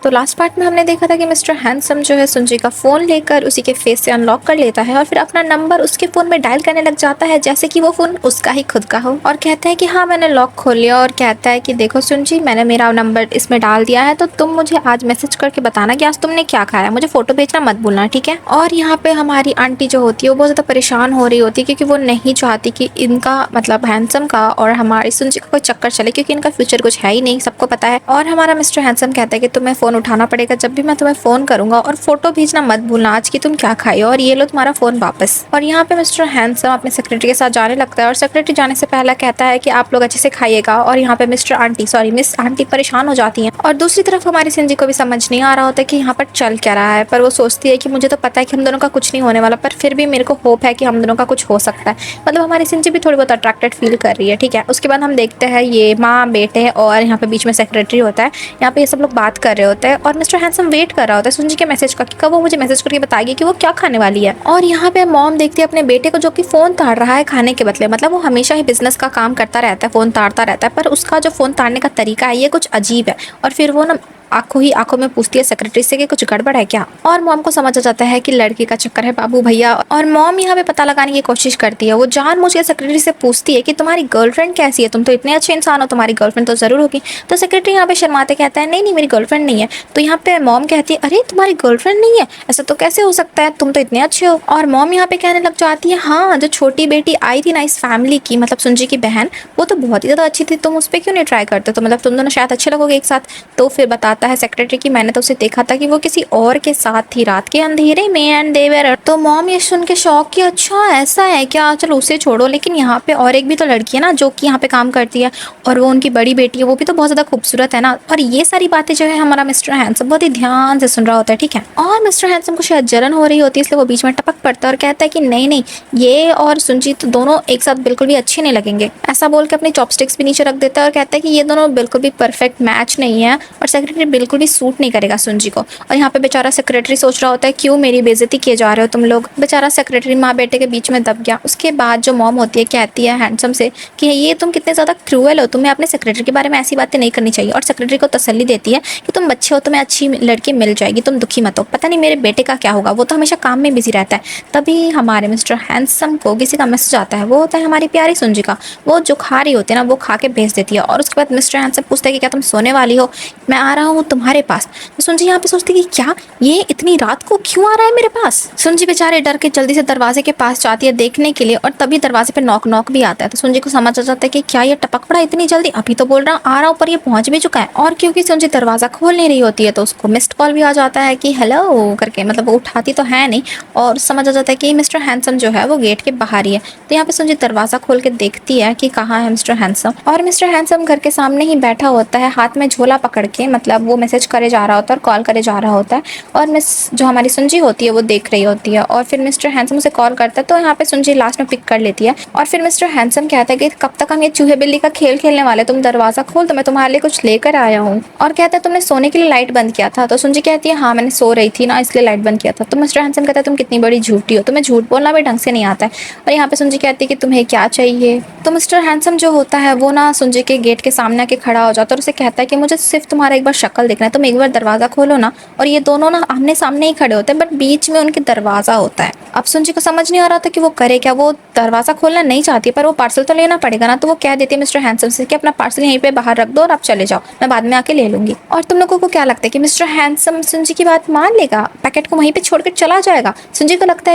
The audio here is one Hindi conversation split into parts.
तो लास्ट पार्ट में हमने देखा था कि मिस्टर हैंडसम जो है सुंजी का फ़ोन लेकर उसी के फेस से अनलॉक कर लेता है और फिर अपना नंबर उसके फ़ोन में डायल करने लग जाता है जैसे कि वो फ़ोन उसका ही खुद का हो, और कहता है कि हाँ मैंने लॉक खोल लिया, और कहता है कि देखो सुंजी, मैंने मेरा नंबर इसमें डाल दिया है, तो तुम मुझे आज मैसेज करके बताना कि आज तुमने क्या खाया, मुझे फ़ोटो भेजना मत भूलना, ठीक है। और यहाँ पे हमारी आंटी जो होती है वो बहुत ज़्यादा परेशान हो रही होती है क्योंकि वो नहीं चाहती कि इनका मतलब हैंडसम का और हमारी सुंजी का कोई चक्कर चले, क्योंकि इनका फ्यूचर कुछ है ही नहीं, सबको पता है। और हमारा मिस्टर हैंडसम कहता है कि तुम्हें फ़ोन उठाना पड़ेगा जब भी मैं तुम्हें फ़ोन करूंगा, और फोटो भेजना मत भूलना आज की तुम क्या खाई हो, और ये लो तुम्हारा फ़ोन वापस। और यहाँ पे मिस्टर हैंडसम अपने सेक्रेटरी के साथ जाने लगता है और सेक्रेटरी जाने से पहले कहता है कि आप लोग अच्छे से खाइएगा। और यहाँ पे मिस आंटी परेशान हो जाती हैं, और दूसरी तरफ हमारी सिंजी को भी समझ नहीं आ रहा होता कि यहाँ पर चल क्या रहा है, पर वो सोचती है कि मुझे तो पता है कि हम दोनों का कुछ नहीं होने वाला, पर फिर भी मेरे को होप है कि हम दोनों का कुछ हो सकता है। मतलब हमारी सिंजी भी थोड़ी बहुत अट्रैक्टेड फील कर रही है, ठीक है। उसके बाद हम देखते हैं ये माँ बेटे और यहाँ पे बीच में सेक्रेटरी होता है, यहाँ पे ये सब लोग बात कर रहे होते हैं और मिस्टर हैंडसम वेट कर रहा होता है सुंजी के मैसेज का कि कब वो मुझे मैसेज करके बताएगी कि वो क्या खाने वाली है। और यहाँ पे मॉम देखती है अपने बेटे को जो कि फोन ताड़ रहा है खाने के बदले, मतलब वो हमेशा ही बिजनेस का काम करता रहता है, फोन ताड़ता रहता है, पर उसका जो फोन ताड़ने का तरीका है ये कुछ अजीब है। और फिर वो ना आंखों में पूछती है सेक्रेटरी से कि कुछ गड़बड़ है क्या, और मॉम को समझ आ जाता है कि लड़की का चक्कर है बाबू भैया। और मॉम यहाँ पे पता लगाने की कोशिश करती है, वो जानबूझ के सेक्रेटरी से पूछती है कि तुम्हारी गर्लफ्रेंड कैसी है, तुम तो इतने अच्छे इंसान हो, तुम्हारी गर्लफ्रेंड तो जरूर होगी। तो सेक्रेटरी यहाँ पे शर्माते कहता है नहीं मेरी गर्लफ्रेंड नहीं है। तो यहाँ पे मॉम कहती है अरे तुम्हारी गर्लफ्रेंड नहीं है, ऐसा तो कैसे हो सकता है, तुम तो इतने अच्छे हो। और मॉम यहाँ पे कहने लग जाती है हाँ जो छोटी बेटी आई थी ना इस फैमिली की, मतलब सुंजी की बहन, वो तो बहुत ही ज्यादा अच्छी थी, तुम उस पर क्यों नहीं ट्राई करते, तो मतलब तुम दोनों शायद अच्छे लगोगे एक साथ। तो फिर बताता है सेक्रेटरी कि मैंने तो उसे देखा था कि वो किसी और के साथ थी रात के अंधेरे में एंड दे वर। तो मॉम ये सुन के शौक कि अच्छा ऐसा है क्या, चलो उसे छोड़ो, लेकिन यहाँ पे और एक भी तो लड़की है ना जो कि यहाँ पे काम करती है, और वो उनकी बड़ी बेटी है, वो भी तो बहुत ज्यादा खूबसूरत है ना। और ये सारी बातें जो है हमारा मिस्टर हैंडसम बहुत ही ध्यान से सुन रहा होता है, ठीक है। और मिस्टर हैंडसम को शायद जलन हो रही होती है, इसलिए वो बीच में टपक पड़ता है और कहता है कि नहीं नहीं ये और सुंजीत दोनों एक साथ बिल्कुल भी अच्छे नहीं लगेंगे। ऐसा बोल के अपनी चॉपस्टिक्स भी नीचे रख देता है और कहता है कि ये दोनों बिल्कुल भी परफेक्ट मैच नहीं है और सेक्रेटरी बिल्कुल भी सूट नहीं करेगा सुंजी को। और यहाँ पे बेचारा सेक्रेटरी सोच रहा होता है क्यों मेरी बेइज्जती किए जा रहे हो तुम लोग। बेचारा सेक्रेटरी माँ बेटे के बीच में दब गया। उसके बाद जो मॉम होती है कहती है हैंडसम से कि ये तुम कितने ज्यादा क्रूअल हो, तुम्हें अपने सेक्रेटरी के बारे में ऐसी बातें नहीं करनी चाहिए। और सेक्रेटरी को तसल्ली देती है कि तुम अच्छे हो, तुम्हें अच्छी लड़की मिल जाएगी, तुम दुखी मत हो, पता नहीं मेरे बेटे का क्या होगा, वो तो हमेशा काम में बिजी रहता है। तभी हमारे मिस्टर हैंडसम को किसी का मैसेज आता है, वो होता है हमारी प्यारी सुंजी का। वो जो खा रही होती है ना वो खा के भेज देती है। और उसके बाद मिस्टर हैंडसम पूछता है कि क्या तुम सोने वाली हो, मैं आ रहा हूँ तुम्हारे पास। तो सुंजी यहाँ पे सोचती है कि क्या ये इतनी रात को क्यों आ रहा है मेरे पास। सुंजी बेचारे डर के जल्दी से दरवाजे के पास जाती है देखने के लिए, और तभी दरवाजे पे नॉक नॉक भी आता है। तो सुंजी को समझ आ जाता है कि क्या ये टपक पड़ा इतनी जल्दी, अभी तो बोल रहा आ रहा हूँ पर ये पहुंच भी चुका है। और क्योंकि सुंजी दरवाजा खोल नहीं रही होती है तो उसको मिस्ड कॉल भी आ जाता है कि हेलो करके, मतलब वो उठाती तो है नहीं, और समझ आ जाता है कि मिस्टर हैंडसम जो है वो गेट के बाहर ही है। तो यहाँ पे सुंजी दरवाजा खोल के देखती है कि कहाँ है मिस्टर हैंडसम, और मिस्टर हैंडसम घर के सामने ही बैठा होता है हाथ में झोला पकड़ के, मतलब वो मैसेज करे जा रहा होता है और कॉल करे जा रहा होता है। और मिस जो हमारी सुंजी होती है वो देख रही होती है, और फिर मिस्टर हैंडसम उसे कॉल करता है। तो यहाँ पे सुंजी लास्ट में पिक कर लेती है, और फिर मिस्टर हैंडसम कहता है कि कब तक हम ये चूहे बिल्ली का खेल खेलने वाले, तुम दरवाजा खोल तो मैं तुम्हारे लिए कुछ लेकर आया हूँ। और कहता है तुमने सोने के लिए लाइट बंद किया था। तो सुंजी कहती है हाँ मैंने सो रही थी ना इसलिए लाइट बंद किया था। तो मिस्टर हैंडसम कहता है तुम कितनी बड़ी झूठी हो, तुम्हें झूठ बोलना भी ढंग से नहीं आता है। और यहाँ पे सुंजी कहती है कि तुम्हें क्या चाहिए। तो मिस्टर हैंडसम जो होता है वो ना सुंजी के गेट के सामने आके खड़ा हो जाता है और उसे कहता है कि मुझे सिर्फ तुम्हारा एक बार शक्ल देखना है, तुम एक बार दरवाजा खोलो ना। और ये दोनों ना आमने सामने ही खड़े होते हैं बट बीच में उनके दरवाजा होता है। अब सुंजी को समझ नहीं आ रहा था कि वो करे क्या, वो दरवाजा खोलना नहीं चाहती पर वो पार्सल तो लेना पड़ेगा ना। तो वो कह देती है मिस्टर हैंडसम से कि अपना पार्सल यहीं पे बाहर रख दो और आप चले जाओ, मैं बाद में आके ले लूंगी। और तुम लोगों को क्या लगता है कि मिस्टर हैंडसम सुंजी की बात मान लेगा, पैकेट को वहीं पे छोड़कर चला जाएगा। सुंजी को लगता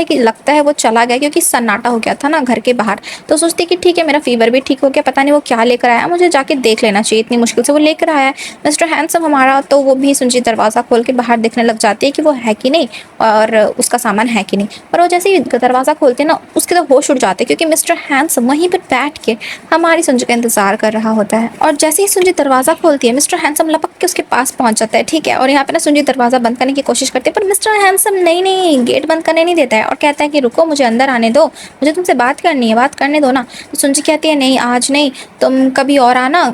है वो चला गया क्योंकि सन्नाटा हो गया था ना घर के बाहर। तो सोचती कि ठीक है मेरा फीवर भी ठीक हो गया, पता नहीं वो क्या लेकर आया, मुझे जाके देख लेना चाहिए, इतनी मुश्किल से वो लेकर आया है मिस्टर हैंडसम हमारा। तो वो भी सुंजी दरवाजा खोल के बाहर देखने लग जाती है कि वो है कि नहीं और उसका सामान है कि नहीं। पर वो जैसे ही दरवाजा खोलते ना उसके तो होश उड़ जाते क्योंकि मिस्टर हैंडसम वहीं पर बैठ के हमारी सुंजी का इंतजार कर रहा होता है। और जैसे ही सुंजी दरवाजा खोलती है मिस्टर हैंडसम लपक के उसके पास पहुंच जाता है, ठीक है। और यहाँ पे ना सुंजी दरवाजा बंद करने की कोशिश करती है पर मिस्टर हैंडसम नहीं गेट बंद करने नहीं देता है और कहता है कि रुको मुझे अंदर आने दो, मुझे तुमसे बात करनी है, बात करने दो ना। तो सुंजी कहती है नहीं आज नहीं, तुम कभी और आना,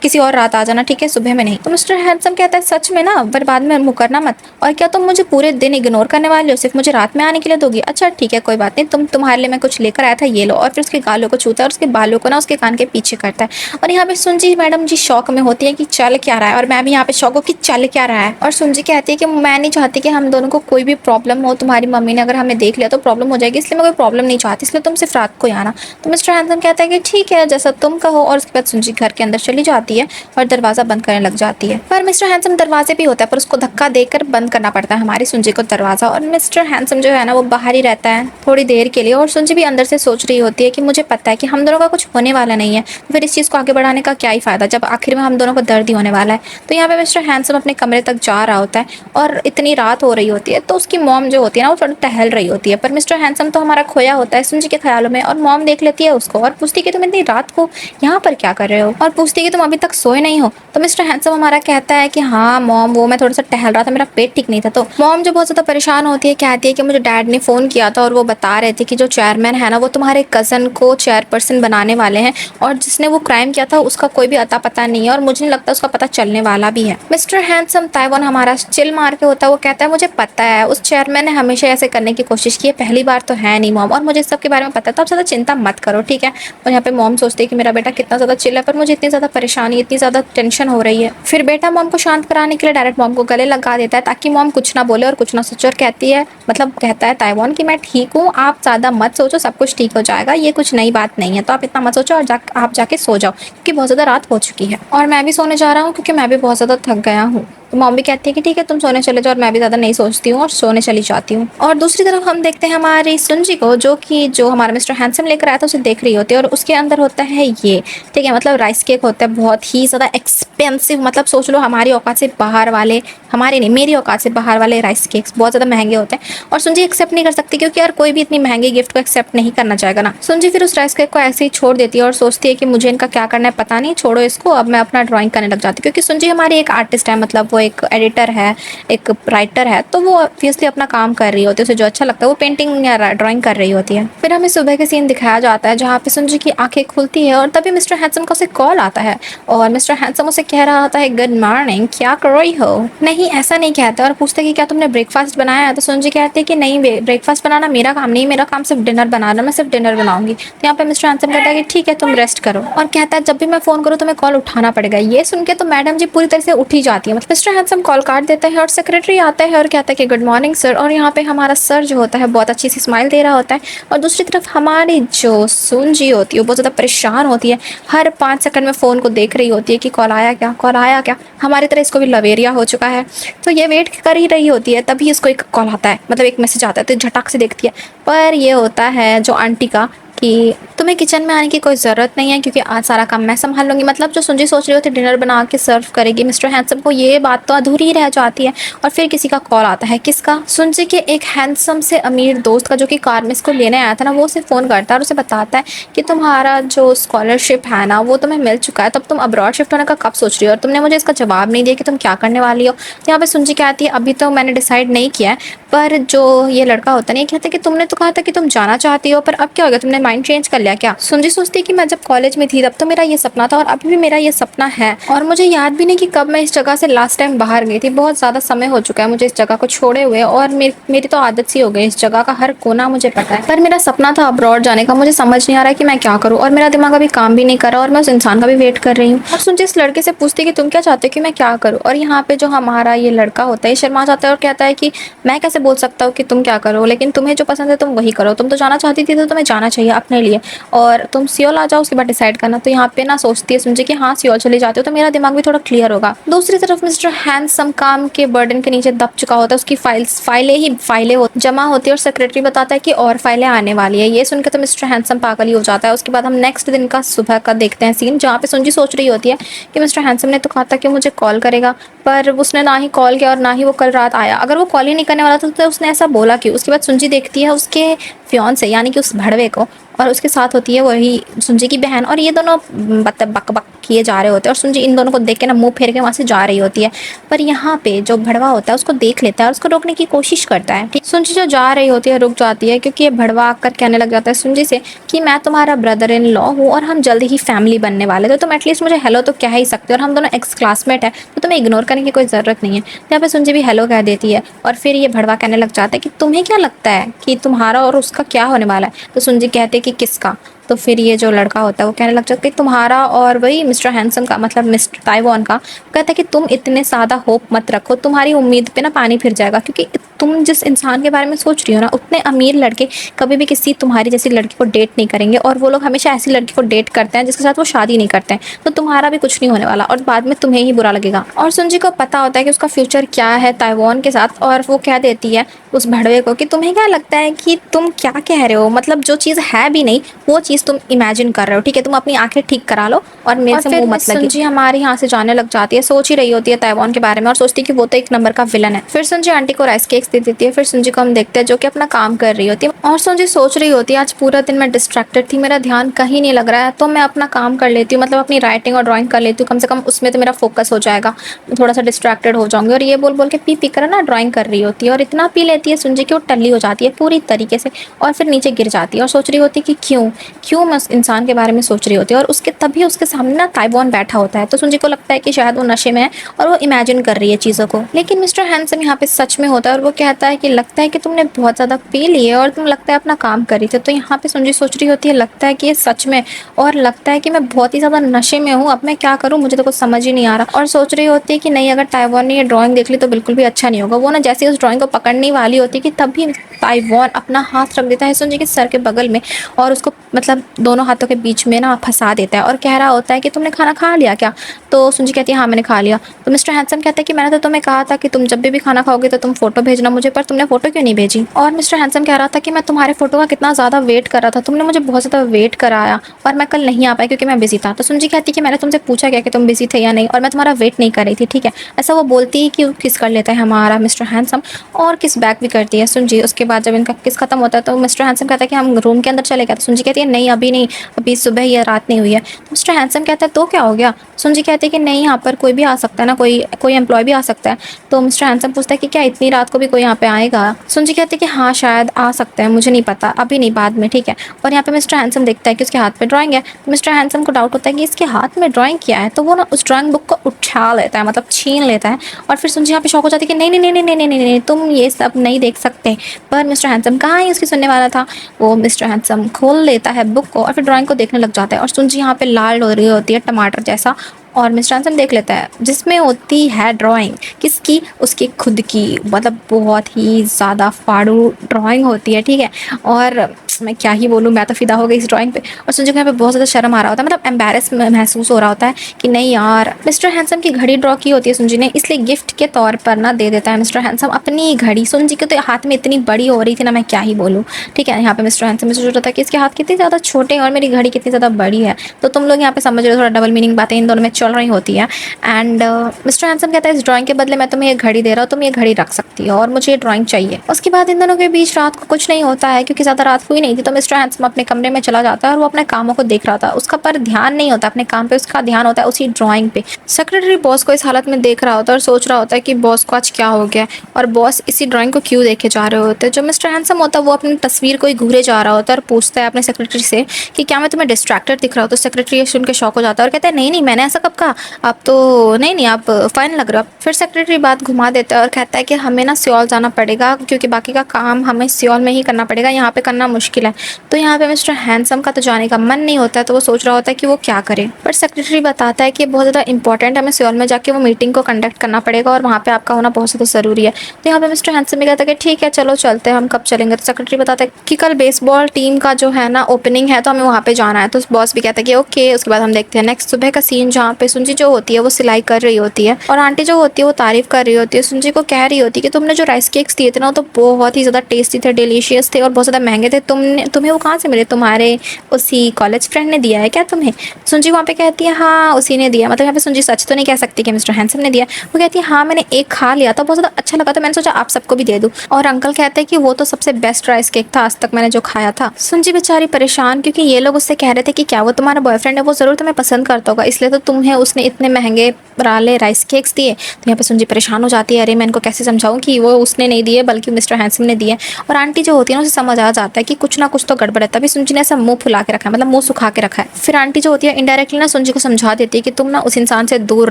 किसी और रात आ जाना, ठीक है, सुबह में नहीं। तो मिस्टर हैंडसम कहता है सच में ना, पर बाद में मुकरना मत। और क्या तुम मुझे पूरे दिन इग्नोर करने वाले हो, सिर्फ मुझे रात में आने के लिए दोगी? अच्छा ठीक है कोई बात नहीं, तुम्हारे लिए मैं कुछ लेकर आया लाया था, ये लो, और फिर उसके गालों को छूता है और उसके बालों को ना उसके कान के पीछे करता है। और यहाँ पे सुनजी मैडम जी शौक में होती है कि चल क्या रहा है, और मैं भी यहाँ पे शौक हूँ कि चल क्या रहा है। और सुनजी कहती है कि मैं नहीं चाहती कि हम दोनों को कोई भी प्रॉब्लम हो, तुम्हारी मम्मी ने अगर हमें देख लिया तो प्रॉब्लम हो जाएगी, इसलिए मैं कोई प्रॉब्लम नहीं चाहती, इसलिए तुम सिर्फ रात को ही आना। तो मिस्टर हैंसम कहता है कि ठीक है, जैसा तुम कहो। और उसके बाद सुनजी घर के अंदर चली जाती है और दरवाजा बंद करने लग जाती है। पर मिस्टर हैंसम दरवाजे भी होता है, पर उसको धक्का देकर बंद करना पड़ता है हमारी सुनजी को दरवाजा। और मिस्टर हैंसम जो है ना वो बाहर ही रहता है थोड़ी देर के लिए, और सुनजी भी अंदर से सोच रही होती है कि मुझे पता है कि हम दोनों का कुछ होने वाला नहीं है, तो फिर इस चीज़ को आगे बढ़ाने का क्या ही फायदा जब आखिर में हम दोनों को दर्द ही होने वाला है। तो यहाँ पे मिस्टर हैंसम अपने कमरे तक जा रहा होता है और इतनी रात हो रही होती है, तो उसकी मॉम जो होती है ना वो थोड़ा टहल रही होती है, पर मिस्टर हैंसम तो हमारा खोया होता है सुनजी के ख्यालों में। और मॉम देख लेती है उसको और पूछती है कि तुम इतनी रात को यहाँ पर क्या कर रहे हो, और पूछती है कि तुम अभी तक सोए नहीं हो। तो मिस्टर हैंसम हमारा कहता है कि हाँ मॉम, वो मैं थोड़ा सा टहल रहा था, मेरा पेट ठीक नहीं था। तो मॉम जो बहुत ज़्यादा परेशान होती है कहती है कि मुझे डैड ने फ़ोन किया था और वो बता रहे थे कि जो चेयरमैन है ना वो तुम्हारे कज़न को चेयरपर्सन बनाने वाले हैं, और जिसने वो क्राइम किया था उसका कोई भी अता पता नहीं है, और मुझे नहीं लगता उसका पता चलने वाला भी है। मिस्टर हैंसम ताइवान हमारा चिल मार के होता है, वो कहता है मुझे पता है उस चेयरमैन ने हमेशा ऐसे करने की कोशिश की है, पहली बार तो है नहीं मॉम, और मुझे इस सब के बारे में पता है, तो आप ज़्यादा चिंता मत करो, ठीक है। और यहाँ पे मॉम सोचती है कि मेरा बेटा कितना ज़्यादा चिल है, पर मुझे इतनी ज़्यादा परेशानी, इतनी ज़्यादा टेंशन हो रही है। फिर बेटा मॉम को शांत कराने के लिए डायरेक्ट मॉम को गले लगा देता है ताकि मॉम कुछ ना बोले और कुछ ना सोचे, और कहती है मतलब कहता है ताइवान कि मैं ठीक हूँ, आप ज़्यादा मत सोचो, सब कुछ ठीक हो जाएगा, ये कुछ नई बात नहीं है, तो आप इतना मत सोचो और आप जाके सो जाओ, क्योंकि बहुत ज़्यादा रात हो चुकी है। और मैं भी सोने जा रहा हूँ क्योंकि मैं भी बहुत ज़्यादा थक गया हूँ। तो मॉम भी कहती है कि ठीक है तुम सोने चले जाओ, और मैं भी ज़्यादा नहीं सोचती हूँ और सोने चली जाती हूँ। और दूसरी तरफ हम देखते हैं हमारी सुनजी को, जो हमारा मिस्टर हैंसम लेकर आया था उसे देख रही होती है, और उसके अंदर होता है ये, ठीक है, मतलब राइस केक होता है, बहुत ही ज़्यादा एक्सपेंसिव, मतलब सोच लो हमारी औकात से बाहर वाले, हमारे नहीं मेरी औकात से बाहर वाले राइस केक्स बहुत ज़्यादा महंगे होते हैं। और सुनजी एक्सेप्ट नहीं कर सकती क्योंकि यार कोई भी इतनी महंगी गिफ्ट को एक्सेप्ट नहीं करना चाहेगा ना। सुनजी फिर उस राइस केक को ऐसे ही छोड़ देती है और सोचती है कि मुझे इनका क्या करना है पता नहीं, छोड़ो इसको, अब मैं अपना ड्राइंग करने लग जाती हूँ। क्योंकि सुनजी हमारी एक आर्टिस्ट है, मतलब वो एक एडिटर है, एक राइटर है, तो वो ऑब्वियसली अपना काम कर रही होती है, उसे जो अच्छा लगता है वो पेंटिंग या ड्राइंग कर रही होती है। फिर हमें सुबह के सीन दिखाया जाता है जहाँ पे सुनजी की आंखें खुलती है और तभी मिस्टर हैंसम का उसे कॉल आता है, और मिस्टर हैंसम उसे कह रहा होता है गुड मॉर्निंग, क्या कर रही हो। नहीं ऐसा नहीं कहता, और पूछते कि क्या तुमने ब्रेकफास्ट बनाया है। तो सुनजी कहती है कि नहीं, ब्रेकफास्ट बनाना मेरा काम नहीं, मेरा काम सिर्फ डिनर बनाना, मैं सिर्फ डिनर बनाऊंगी। तो यहाँ पे मिस्टर हैंसम कहता है कि ठीक है तुम रेस्ट करो, और कहता है जब भी मैं फोन करूँ तुम्हें कॉल उठाना पड़ेगा। ये सुन के तो मैडम जी पूरी तरह से उठ ही जाती है, मतलब मिस्टर हैंसम कॉल काट देता है और सेक्रेटरी आता है और कहता है कि गुड मॉर्निंग सर। और यहाँ पे हमारा सर जो होता है बहुत अच्छी सी स्माइल दे रहा होता है, और दूसरी तरफ हमारी जो सुनजी होती है वो बहुत ज़्यादा परेशान होती है, हर 5 सेकंड में फ़ोन को देख रही होती है कि कॉल आया क्या, कॉल आया क्या। हमारी तरह इसको भी लवेरिया हो चुका है, तो ये वेट कर ही रही होती है, तभी इसको एक कॉल आता है, मतलब एक मैसेज आता है, तो झटक से देखती है, पर ये होता है जो आंटी का कि तुम्हें किचन में आने की कोई ज़रूरत नहीं है क्योंकि आज सारा काम मैं संभाल लूँगी। मतलब जो सुनजी सोच रही होती है डिनर बना के सर्व करेगी मिस्टर हैंसम को, ये बात तो अधूरी ही रह जाती है। और फिर किसी का कॉल आता है, किसका, सुनजी के एक हैंडसम से अमीर दोस्त का, जो कि कार में इसको लेने आया था ना, वो उसे फ़ोन करता है और उसे बताता है कि तुम्हारा जो स्कॉलरशिप है ना वो तुम्हें मिल चुका है, तब तुम अब्रॉड शिफ्ट होने का कब सोच रही हो, और तुमने मुझे इसका जवाब नहीं दिया कि तुम क्या करने वाली हो। तो यहाँ पे सुनजी कहती है अभी तो मैंने डिसाइड नहीं किया है, पर जो ये लड़का होता है नहीं कहता कि तुमने तो कहा था कि तुम जाना चाहती हो, पर अब क्या हो गया, तुमने माइंड चेंज कर लिया क्या। सुनजी सोचती है कि मैं जब कॉलेज में थी तब तो मेरा ये सपना था और अभी भी मेरा ये सपना है, और मुझे याद भी नहीं कि कब मैं इस जगह से लास्ट टाइम बाहर गई थी, बहुत ज़्यादा समय हो चुका है मुझे इस जगह को छोड़े हुए, और मेरी तो आदत सी हो गई, इस जगह का हर कोना मुझे पता है, पर मेरा सपना था अब्रॉड जाने का, मुझे समझ नहीं आ रहा है कि मैं क्या करूँ, और मेरा दिमाग अभी काम भी नहीं कर रहा, और मैं उस इंसान का भी वेट कर रही हूँ। और सुनजी इस लड़के से पूछती है कि तुम क्या चाहते हो कि मैं क्या करूँ, और यहाँ पे जो हमारा ये लड़का होता है शर्मा जाता है और कहता है कि मैं कैसे बोल सकता हूँ कि तुम क्या करो, लेकिन तुम्हें जो पसंद है तुम वही करो, तुम तो जाना चाहती थी तो तुम्हें जाना चाहिए अपने लिए, और तुम सियोल आ जाओ उसके बाद डिसाइड करना। तो यहाँ पे ना सोचती है सुनजी कि हाँ सियोल चले जाते हो तो मेरा दिमाग भी थोड़ा क्लियर होगा। दूसरी तरफ मिस्टर हैंडसम काम के बर्डन के नीचे दब चुका होता है, उसकी फाइलें जमा होती है, और सेक्रेटरी बताता है कि और फाइलें आने वाली है। ये सुनकर तो मिस्टर हैंडसम पागल ही हो जाता है। उसके बाद हम नेक्स्ट दिन का सुबह का देखते हैं सीन, जहाँ पे सुनजी सोच रही होती है कि मिस्टर हैंडसम ने तो कहा था कि मुझे कॉल करेगा, पर उसने ना ही कॉल किया और ना ही वो कल रात आया। अगर वो कॉल ही नहीं करने वाला था तो उसने ऐसा बोला क्यों। उसके बाद सुनजी देखती है उसके फियांसे यानी कि उस भड़वे को, और उसके साथ होती है वही सुनजी की बहन, और ये दोनों बक बक किए जा रहे होते हैं, और सुनजी इन दोनों को देख के ना मुंह फेर के वहाँ से जा रही होती है। पर यहाँ पे जो भड़वा होता है उसको देख लेता है और उसको रोकने की कोशिश करता है। ठीक, सुनजी जो जा रही होती है रुक जाती है, क्योंकि ये भड़वा आकर कहने लग जाता है सुनजी से कि मैं तुम्हारा ब्रदर इन लॉ हूँ और हम जल्दी ही फैमिली बनने वाले, तो तुम एटलीस्ट मुझे हेलो तो कह ही सकते हो, और हम दोनों एक्स क्लासमेट है तो तुम्हें इग्नोर करने की कोई ज़रूरत नहीं है। यहाँ पे सुनजी भी हेलो कह देती है, और फिर ये भड़वा कहने लग जाता है कि तुम्हें क्या लगता है कि तुम्हारा और उसका क्या होने वाला है। तो सुनजी कहते कि कि किसका? तो फिर ये जो लड़का होता है वो कहने लग जाता है कि तुम्हारा और वही मिस्टर हैंडसम का, मतलब मिस्टर ताइवान का। कहता है कि तुम इतने ज़्यादा होप मत रखो, तुम्हारी उम्मीद पे ना पानी फिर जाएगा, क्योंकि तुम जिस इंसान के बारे में सोच रही हो ना, उतने अमीर लड़के कभी भी किसी तुम्हारी जैसी लड़की को डेट नहीं करेंगे, और वो लोग हमेशा ऐसी लड़की को डेट करते हैं जिसके साथ वो शादी नहीं करते हैं। तो तुम्हारा भी कुछ नहीं होने वाला और बाद में तुम्हें ही बुरा लगेगा। और सुनजी को पता होता है कि उसका फ्यूचर क्या है ताइवान के साथ, और वो कह देती है उस भड़वे को कि तुम्हें क्या लगता है कि तुम क्या कह रहे हो, मतलब जो चीज़ है भी नहीं वो चीज़ तुम इमेजिन कर रहे हो, ठीक है, तुम अपनी आंखें ठीक करा लो और मेरे से मुंह मत लगे। सुनजी हमारे यहाँ से जाने लग जाती है, सोच ही रही होती है ताइवान के बारे में और सोचती है कि वो तो एक नंबर का विलन है। फिर सुनजी आंटी को राइस केक्स दे देती है। फिर सुनजी को हम देखते हैं जो कि अपना काम कर रही होती है, और सुनजी सोच रही होती है आज पूरा दिन मैं डिस्ट्रैक्टेड थी, मेरा ध्यान कहीं नहीं लग रहा है, तो मैं अपना काम कर लेती हूँ, मतलब अपनी राइटिंग और ड्राइंग कर लेती हूँ, कम से कम उसमें तो मेरा फोकस हो जाएगा, थोड़ा सा डिस्ट्रैक्टेड हो जाऊंगी। और ये बोल बोल के पी पी कर ना ड्राइंग कर रही होती है, और इतना पी लेती है सुनजी कि वो टल्ली हो जाती है पूरी तरीके से, और फिर नीचे गिर जाती है और सोच रही होती है कि क्यों क्यों मैं उस इंसान के बारे में सोच रही होती है। और उसके तभी उसके सामने ना ताइवान बैठा होता है, तो सुनजी को लगता है कि शायद वो नशे में है और वो इमेजिन कर रही है चीज़ों को। लेकिन मिस्टर हैंडसम यहाँ पे सच में होता है और वो कहता है कि लगता है कि तुमने बहुत ज़्यादा पी ली है और तुम लगता है अपना काम कर रही थी। तो यहाँ पे सुनजी सोच रही होती है लगता है कि ये सच में, और लगता है कि मैं बहुत ही ज़्यादा नशे में हूँ, अब मैं क्या करूँ, मुझे तो कुछ समझ ही नहीं आ रहा। और सोच रही होती है कि नहीं, अगर ताइवान ने ये ड्राइंग देख ली तो बिल्कुल भी अच्छा नहीं होगा। वो ना जैसे उस ड्राइंग को पकड़ने वाली होती है कि तभी ताइवान अपना हाथ रख देता है सुनजी के सर के बगल में और उसको मतलब दोनों हाथों के बीच में ना फंसा देता है और कह रहा होता है कि तुमने खाना खा लिया क्या? तो सुनजी कहती है हाँ मैंने खा लिया। तो मिस्टर हैंडसम कहता है कि मैंने तो तुम्हें कहा था कि तुम जब भी खाना खाओगे तो तुम फोटो भेजना मुझे, पर तुमने फोटो क्यों नहीं भेजी? और मिस्टर हैंडसम कह रहा था कि मैं तुम्हारे फोटो का कितना ज़्यादा वेट कर रहा था, तुमने मुझे बहुत ज़्यादा वेट कराया और मैं कल नहीं आ पाई क्योंकि मैं बिजी था। तो सुनजी कहती है कि मैंने तुमसे पूछा क्या कि तुम बिजी थे या नहीं, और मैं तुम्हारा वेट नहीं कर रही थी, ठीक है। ऐसा वो बोलती है कि वो किस कर लेता है हमारा मिस्टर हैंडसम, और किस बैक भी करती है सुनजी। उसके बाद जब इनका किस खत्म होता है तो मिस्टर हैंडसम कहता है कि हम रूम के अंदर चले गए। तो सुनजी कहती है नहीं अभी नहीं, अभी सुबह या रात नहीं हुई है। तो मिस्टर हैंडसम कहता है तो क्या हो गया? सुनजी कहती है कि नहीं, यहाँ पर कोई भी आ सकता है ना, कोई कोई एम्प्लॉय भी आ सकता है। तो मिस्टर हैंडसम पूछता है कि क्या इतनी रात को भी कोई यहाँ पे आएगा? सुनजी कहती है कि हाँ शायद आ सकता है, मुझे नहीं पता, अभी नहीं, बाद में, ठीक है। और यहाँ पे मिस्टर हैंडसम देखता है कि उसके हाथ में ड्राइंग है। तो मिस्टर हैंडसम को डाउट होता है कि इसके हाथ में ड्राइंग क्या है, तो वो ना उस ड्राइंग बुक को उठा लेता है, मतलब छीन लेता है। और फिर सुनजी यहाँ पे शौक हो जाती है कि नहीं नहीं नहीं नहीं नहीं नहीं नहीं, तुम ये सब नहीं देख सकते। पर मिस्टर हैंडसम कहाँ ही उसकी सुनने वाला था। वो मिस्टर हैंडसम खोल लेता है बुक को और फिर ड्राइंग को देखने लग जाता है, और सुनजी यहाँ पे लाल हो रही होती है टमाटर जैसा, और मिस्टर हैंडसम देख लेता है जिसमें होती है ड्राइंग किसकी, उसकी खुद की, मतलब बहुत ही ज़्यादा फाड़ू ड्राइंग होती है, ठीक है। और मैं क्या ही बोलूँ, मैं तो फिदा हो गई इस ड्राइंग पे। और सुनजी को यहाँ पे बहुत ज़्यादा शर्म आ रहा होता है, मतलब एम्बेरस महसूस हो रहा होता है कि नहीं यार। मिस्टर हैंडसम की घड़ी ड्रॉ की होती है सुनजी ने, इसलिए गिफ्ट के तौर पर ना दे देता है मिस्टर हैंडसम अपनी घड़ी। सुनजी के तो हाथ में इतनी बड़ी हो रही थी ना, मैं क्या ही बोलूँ, ठीक है। यहाँ पे मिस्टर हैंडसम में सोच रहा था कि इसके हाथ कितने ज़्यादा छोटे हैं और मेरी घड़ी कितनी ज़्यादा बड़ी है। तो तुम लोग यहाँ पे समझ रहे हो, थोड़ा डबल मीनिंग बातें इन दोनों में चल रही होती है। एंड मिस्टर हैंडसम कहता है इस ड्राइंग के बदले मैं तुम्हें ये घड़ी दे रहा हूँ, तुम ये घड़ी रख सकती हो और मुझे ये ड्राइंग चाहिए। उसके बाद इन दोनों के बीच रात को कुछ नहीं होता है क्योंकि ज़्यादा रात हुई नहीं थी। तो मिस्टर हैंडसम अपने कमरे में चला जाता है और वो अपने कामों को देख रहा था, उसका पर ध्यान नहीं होता अपने काम पे, उसका ध्यान होता है उसी ड्राइंग पे। सेक्रेटरी बॉस को इस हालत में देख रहा होता है और सोच रहा होता है कि बॉस को आज क्या हो गया और बॉस इसी ड्राइंग को क्यों देखे जा रहे होते हैं। जो मिस्टर हैंडसम होता है वो अपनी तस्वीर को ही घूरे जा रहा होता है और पूछता है अपने सेक्रेटरी से कि क्या मैं तुम्हें डिस्ट्रैक्टेड दिख रहा हूँ। तो सेक्रेटरी ये सुन के शौक हो जाता है और कहता है नहीं नहीं, मैंने ऐसा कब कहा, आप तो नहीं नहीं, आप फाइन लग रहे हो। फिर सेक्रेटरी बात घुमा देता है और कहता है कि हमें ना सियोल जाना पड़ेगा क्योंकि बाकी का काम हमें सियोल में ही करना पड़ेगा, यहाँ पे करना मुश्किल है। तो यहाँ पे मिस्टर हैंडसम का तो जाने का मन नहीं होता है, तो वो सोच रहा होता है कि वो क्या करे। पर सेक्रेटरी बताता है कि बहुत ज़्यादा इंपॉर्टेंट है, हमें सियोल में जाके वो मीटिंग को कंडक्ट करना पड़ेगा और वहाँ पे आपका होना बहुत ज़्यादा ज़रूरी है। तो यहाँ पे मिस्टर हैंडसम भी कहता है कि ठीक है चलो चलते हैं, हम कब चलेंगे। तो सेक्रेटरी बताता है कि कल बेसबॉल टीम का जो है ना ओपनिंग है तो हमें वहाँ पे जाना है। तो बॉस भी कहता है कि ओके। उसके बाद हम देखते हैं नेक्स्ट सुबह का सीन जहाँ पे सुनजी जो होती है वो सिलाई कर रही होती है और आंटी जो होती है वो तारीफ कर रही होती है, सुनजी को कह रही होती है कि तुमने जो राइस केक्स दिए थे ना तो बहुत ही ज़्यादा टेस्टी थे, डिलीशियस थे और बहुत ज़्यादा महंगे थे। तुम्हें वो कहाँ से मिले, तुम्हारे उसी कॉलेज फ्रेंड ने दिया है क्या तुम्हें? सुनजी वहाँ पे कहती है हाँ उसी ने दिया। मतलब यहाँ पे सुनजी सच तो नहीं कह सकती कि मिस्टर हैंडसम ने दिया। वो कहती है हाँ मैंने एक खा लिया था, बहुत ज़्यादा अच्छा लगा था, मैंने सोचा आप सबको भी दे दूँ। और अंकल कहते हैं कि वो तो सबसे बेस्ट राइस केक था आज तक मैंने जो खाया था। सुनजी बेचारी परेशान क्योंकि ये लोग उससे कह रहे थे कि क्या वो तुम्हारा बॉयफ्रेंड है, वो ज़रूर तुम्हें पसंद करता होगा, इसलिए तो तुम्हें उसने इतने महंगे वाले राइस केक्स दिए। तो यहाँ पे सुनजी परेशान हो जाती है, अरे मैं इनको कैसे समझाऊं कि वो उसने नहीं दिए बल्कि मिस्टर हैंडसम ने दिए। और आंटी जो होती है ना उसे समझ आ जाता है कि कुछ कुछ ना कुछ तो गड़बड़ है। तभी सुंजी ने ऐसा मुंह फुला के रखा है, मतलब मुंह सुखा के रखा है। फिर आंटी जो होती है इनडायरेक्टली ना सुंजी को समझा देती है कि तुम ना उस इंसान से दूर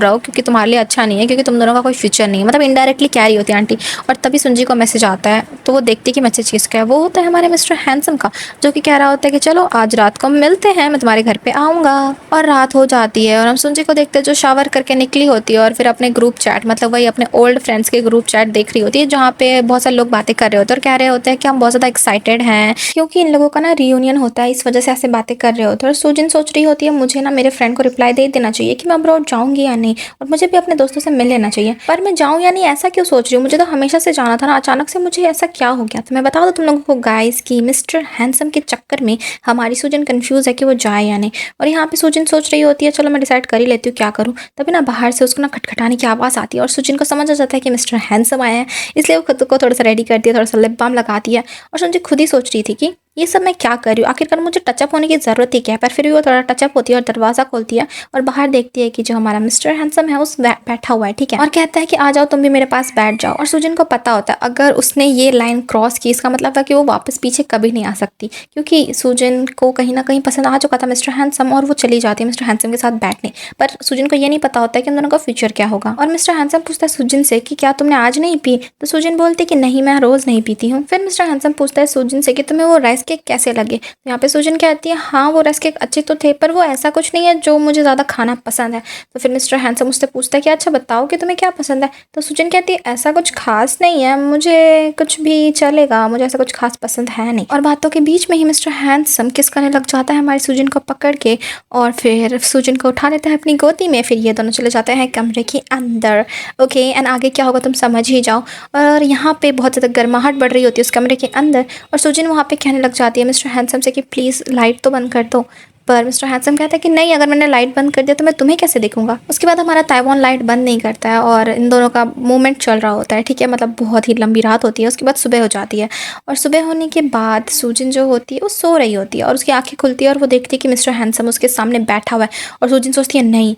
रहो क्योंकि तुम्हारे लिए अच्छा नहीं है, क्योंकि तुम दोनों का कोई फ्यूचर नहीं है। मतलब इनडायरेक्टली कह रही होती है आंटी। और तभी सुंजी को मैसेज आता है, तो वो देखती है कि मैसेज किसका है। वो होता है हमारे मिस्टर हैंडसम का, जो कि कह रहा होता है कि चलो आज रात को मिलते हैं, मैं तुम्हारे घर पे आऊँगा। और रात हो जाती है और हम सुंजी को देखते हैं जो शावर करके निकली होती है और फिर अपने ग्रुप चैट, मतलब वही अपने ओल्ड फ्रेंड्स के ग्रुप चैट देख रही होती है, जहाँ पे बहुत सारे लोग बातें कर रहे होते हैं और कह रहे होते हैं कि हम बहुत ज़्यादा एक्साइटेड हैं क्योंकि इन लोगों का ना रियूनियन होता है, इस वजह से ऐसे बातें कर रहे होते हैं। और सुजिन सोच रही होती है मुझे ना मेरे फ्रेंड को रिप्लाई दे देना चाहिए कि मैं अब्रॉड जाऊँगी या नहीं, और मुझे भी अपने दोस्तों से मिल लेना चाहिए। पर मैं जाऊँ या नहीं ऐसा क्यों सोच रही हूँ, मुझे तो हमेशा से जाना था ना, अचानक से मुझे ऐसा क्या हो गया। तो मैं बता दूँ तुम लोगों को गाइस कि मिस्टर हैंडसम के चक्कर में हमारी सुजन कंफ्यूज है कि वो जाए या नहीं। और यहाँ पे सुजिन सोच रही होती है चलो मैं डिसाइड कर ही लेती हूँ क्या करूँ। तभी ना बाहर से उसको ना खटखटाने की आवाज़ आती है और सुजिन को समझ आ जाता है कि मिस्टर हैंडसम आए हैं, इसलिए वो खुद को थोड़ा सा रेडी करती है, थोड़ा सा लिप बाम लगाती है। और सुजिन खुद ही सोच रही थी कि ये सब मैं क्या कर रही हूँ, आखिरकार मुझे टचअप होने की ज़रूरत ही क्या है। पर फिर भी वो थोड़ा टचअप होती है और दरवाज़ा खोलती है और बाहर देखती है कि जो हमारा मिस्टर हैंडसम है उस बैठा हुआ है, ठीक है, और कहता है कि आ जाओ तुम भी मेरे पास बैठ जाओ। और सुजिन को पता होता है अगर उसने ये लाइन क्रॉस की इसका मतलब था कि वो वापस पीछे कभी नहीं आ सकती, क्योंकि सुजिन को कहीं ना कहीं पसंद आ चुका था मिस्टर हैंडसम और वो चली जाती है मिस्टर हैंडसम के साथ बैठने। पर सुजिन को ये नहीं पता होता है कि उन दोनों का फ्यूचर क्या होगा। और मिस्टर हैंडसम पूछता है सुजिन से कि क्या तुमने आज नहीं पी, तो सुजिन बोलती कि नहीं मैं रोज़ नहीं पीती हूँ। फिर मिस्टर हैंडसम पूछता है सुजिन से कि तुम्हें वो राइस केक कैसे लगे। तो यहाँ पे सुजन कहती है हाँ वो राइस केक अच्छे तो थे पर वो ऐसा कुछ नहीं है जो मुझे ज़्यादा खाना पसंद है। तो फिर मिस्टर हैंडसम उससे पूछता है कि अच्छा बताओ कि तुम्हें क्या पसंद है। तो सुजन कहती है ऐसा कुछ खास नहीं है, मुझे कुछ भी चलेगा, मुझे ऐसा कुछ खास पसंद है नहीं। और बातों के बीच में ही मिस्टर हैंडसम किस करने लग जाता है हमारी सुजन को पकड़ के और फिर सुजन को उठा लेता है अपनी गोदी में। फिर ये दोनों चले जाते हैं कमरे के अंदर। ओके एंड आगे क्या होगा तुम समझ ही जाओ। और यहाँ पे बहुत ज़्यादा गर्माहट बढ़ रही होती है उस कमरे के अंदर और सुजन वहाँ पे कहने लग जाती है मिस्टर हैंडसम से कि प्लीज़ लाइट तो बंद कर दो। पर मिस्टर हैंडसम कहता है कि नहीं अगर मैंने लाइट बंद कर दिया तो मैं तुम्हें कैसे देखूंगा। उसके बाद हमारा ताइवान लाइट बंद नहीं करता है और इन दोनों का मूवमेंट चल रहा होता है, ठीक है, मतलब बहुत ही लंबी रात होती है। उसके बाद सुबह हो जाती है और सुबह होने के बाद सुजिन जो होती है वो सो रही होती है और उसकी आंखें खुलती है और वो देखती है कि मिस्टर हैंडसम उसके सामने बैठा हुआ है। और सुजिन सोचती है नहीं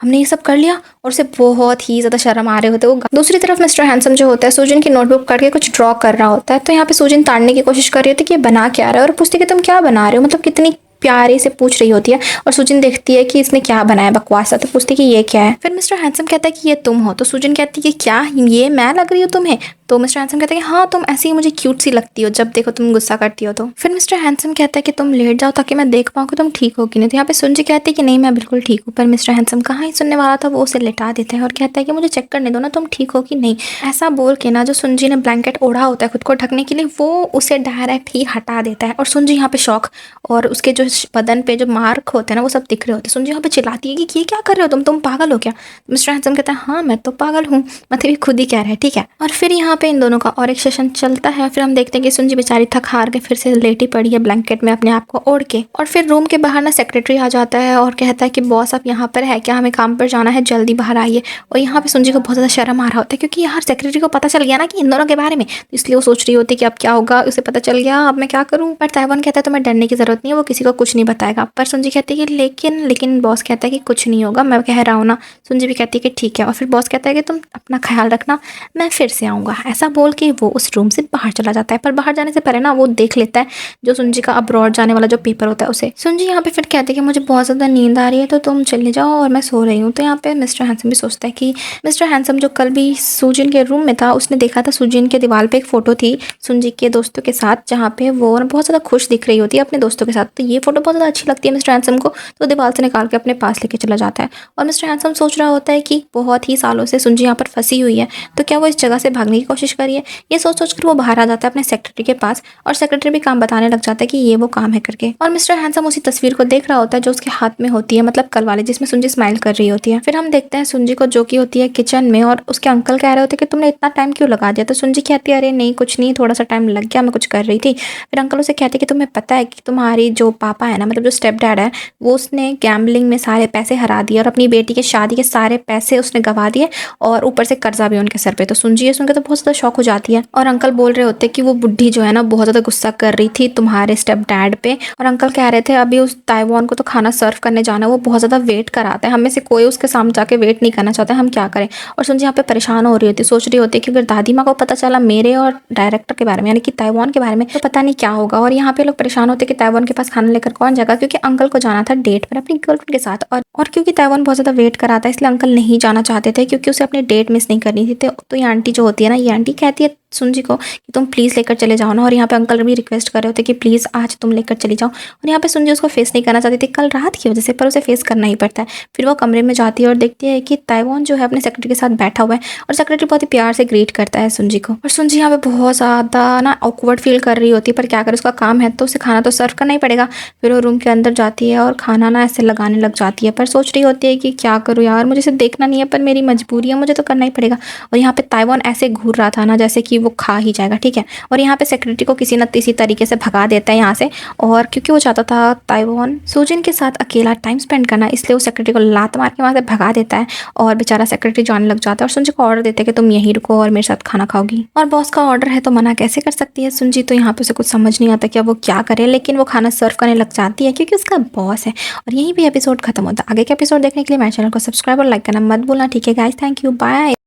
हमने ये सब कर लिया और उसे बहुत ही ज़्यादा शर्म आ रहे होते हैं। वो दूसरी तरफ मिस्टर हैंडसम जो होता है सुजिन की नोटबुक करके कुछ ड्रॉ कर रहा होता है। तो यहाँ पे सुजिन ताड़ने की कोशिश कर रही होती है कि ये बना क्या रहा है और पूछती है कि तुम क्या बना रहे हो, मतलब कितनी प्यारे से पूछ रही होती है। और सुजिन देखती है कि इसने क्या बनाया बकवास सा, तो पूछती है कि ये क्या है। फिर मिस्टर हैंडसम कहता है कि ये तुम हो। तो सुजिन कहती है कि क्या ये मैं लग रही हूँ तुम्हें। तो मिस्टर हैंडसम कहता है कि हाँ तुम ऐसी ही मुझे क्यूट सी लगती हो जब देखो तुम गुस्सा करती हो। तो फिर मिस्टर हैंडसम कहता है कि तुम लेट जाओ ताकि मैं देख पाऊँ कि तुम ठीक हो कि नहीं। तो यहाँ पे सुंजी कहती है कि नहीं मैं बिल्कुल ठीक हूँ। पर मिस्टर हैंडसम कहाँ ही सुनने वाला था, वो उसे लेटा देते हैं और कहता है कि मुझे चेक करने दो ना तुम ठीक हो कि नहीं। ऐसा बोल के ना जो सुंजी ने ब्लैंकेट ओढ़ा होता है खुद को ढकने के लिए वो उसे डायरेक्ट ही हटा देता है। और सुंजी यहाँ पे शौक और उसके जो बदन पे जो मार्क होते हैं ना वो सब दिख रहे होते हैं। सुंजी यहाँ पे चिल्लाती है कि ये क्या कर रहे हो तुम पागल हो क्या। मिस्टर हैंडसम कहता है हाँ मैं तो पागल हूँ, मतलब ये खुद ही कह रहे हैं, ठीक है। और फिर यहाँ पे इन दोनों का और एक सेशन चलता है। फिर हम देखते हैं कि सुंजी बेचारी थक हार के फिर से लेटी पड़ी है ब्लैंकेट में अपने आप को ओढ़ के। और फिर रूम के बाहर ना सेक्रेटरी आ जाता है और कहता है कि बॉस आप यहाँ पर है क्या, हमें काम पर जाना है, जल्दी बाहर आइए। और यहाँ पे सुंजी को बहुत ज़्यादा शर्म आ रहा होता है क्योंकि यार सेक्रेटरी को पता चल गया ना कि इन दोनों के बारे में, तो इसलिए वो सोच रही होती है कि अब क्या होगा, उसे पता चल गया अब मैं क्या करूँ। पर ताइवान कहता है तुम्हें डरने की जरूरत नहीं है, वो किसी को कुछ नहीं बताएगा। पर सुंजी कहती है कि लेकिन बॉस कहता है कि कुछ नहीं होगा, मैं कह रहा हूँ ना। सुंजी भी कहती है कि ठीक है। और फिर बॉस कहता है कि तुम अपना ख्याल रखना, मैं फिर से आऊँगा। ऐसा बोल के वो उस रूम से बाहर चला जाता है। पर बाहर जाने से पहले ना वो देख लेता है जो सुंजी का अब्रॉड जाने वाला जो पेपर होता है उसे। सुंजी यहाँ पे फिर कहती है कि मुझे बहुत ज़्यादा नींद आ रही है तो तुम चले जाओ और मैं सो रही हूँ। तो यहाँ पे मिस्टर हैंडसम भी सोचता है कि मिस्टर हैंडसम जो कल भी सुजिन के रूम में था उसने देखा था सुजिन के दीवार पे एक फ़ोटो थी सुंजी के दोस्तों के साथ, जहाँ पे वो बहुत ज़्यादा खुश दिख रही होती है अपने दोस्तों के साथ। तो ये फोटो बहुत ज़्यादा अच्छी लगती है मिस्टर हैंडसम को, तो दीवार से निकाल के अपने पास लेके चला जाता है। और मिस्टर हैंडसम सोच रहा होता है कि बहुत ही सालों से सुंजी यहाँ पर फंसी हुई है, तो क्या वो इस जगह से भागने की कोशिश करी है। ये सोच कर वो बाहर आ जाता है अपने सेक्रेटरी के पास और सेक्रेटरी भी काम बताने लग जाता है कि ये वो काम है करके। और मिस्टर हैंडसम उसी तस्वीर को देख रहा होता है जो उसके हाथ में होती है, मतलब कल वाले, जिसमें सुंजी स्माइल कर रही होती है। फिर हम देखते हैं सुंजी को जो कि होती है किचन में और उसके अंकल कह रहे होते हैं कि तुमने इतना टाइम क्यों लगा दिया। तो सुंजी कहती है अरे नहीं कुछ नहीं, थोड़ा सा टाइम लग गया, मैं कुछ कर रही थी। फिर अंकल उसे कहते हैं कि तुम्हें पता है कि तुम्हारी जो पापा है ना, मतलब जो स्टेप डैड है, वो उसने गैम्बलिंग में सारे पैसे हरा दिए और अपनी बेटी के शादी के सारे पैसे उसने गंवा दिए और ऊपर से कर्जा भी उनके सर पे। तो सुंजी ये सुनकर तो बहुत ज़्यादा शॉक हो जाती है और अंकल बोल रहे होते कि वो बुढ़ी जो है ना बहुत ज़्यादा गुस्सा कर रही थी तुम्हारे स्टेप डैड पे, और अंकल कह रहे थे अभी उस ताइवान को तो खाना सर्व करने जाना है, वो बहुत ज़्यादा वेट कराता है, हमें से कोई उसके सामने जाके वेट नहीं करना चाहता, हम क्या करें। और सुनजी यहाँ पे परेशान हो रही होती, सोच रही होती कि अगर दादी माँ को पता चला मेरे और डायरेक्टर के बारे में यानी कि ताइवान के बारे में तो पता नहीं क्या होगा। और यहाँ पे लोग परेशान होते कि ताइवान के पास खाना लेकर कौन जाएगा, क्योंकि अंकल को जाना था डेट पर अपनी गर्लफ्रेंड के साथ, और क्योंकि ताइवान बहुत ज़्यादा वेट कराता है इसलिए अंकल नहीं जाना चाहते थे क्योंकि उसे अपनी डेट मिस नहीं करनी थी। तो ये आंटी जो होती है ना, ये आंटी कहती है सुनजी को कि तुम प्लीज़ लेकर चले जाओ ना, और यहाँ पे अंकल भी रिक्वेस्ट कर रहे होते कि प्लीज़ आज तुम लेकर चली जाओ। और यहाँ पे सुनजी उसको फेस नहीं करना चाहती थी कल रात की वजह से, पर उसे फेस करना ही पड़ता है। फिर वो कमरे में जाती है और देखती है कि ताइवान जो है अपने सेक्रेटरी के साथ बैठा हुआ है, और सेक्रेटरी बहुत ही प्यार से ग्रीट करता है सुनजी को। और सुनजी यहाँ पे बहुत ज़्यादा ना ऑकवर्ड फील कर रही होती है, पर क्या करे, उसका काम है तो उसे खाना तो सर्व करना ही पड़ेगा। फिर वो रूम के अंदर जाती है और खाना ना ऐसे लगाने लग जाती है, पर सोच रही होती है कि क्या करूँ यार, मुझे इसे देखना नहीं है पर मेरी मजबूरी है, मुझे तो करना ही पड़ेगा। और यहाँ पे ताइवान ऐसे घूर रहा था ना जैसे कि वो खा ही जाएगा, ठीक है। और यहाँ पे सेक्रेटरी को किसी न किसी तरीके से भगा देता है यहाँ से, और क्योंकि वो चाहता था ताइवान सुजिन के साथ अकेला टाइम स्पेंड करना, इसलिए वो सेक्रेटरी को लात मार के वहाँ से भगा देता है। और बेचारा सेक्रेटरी जाने लग जाता है और सुंजी को ऑर्डर देते हैं कि तुम यहीं रुको और मेरे साथ खाना खाओगी। और बॉस का ऑर्डर है तो मना कैसे कर सकती है सुंजी, तो यहाँ पे उसे कुछ समझ नहीं आता कि अब वो क्या करे, लेकिन वो खाना सर्व करने लग जाती है क्योंकि उसका बॉस है। और यहीं भी एपिसोड खत्म होता है। आगे के एपिसोड देखने के लिए मेरे चैनल को सब्सक्राइब और लाइक करना मत भूलना, ठीक है गाइस, थैंक यू, बाय।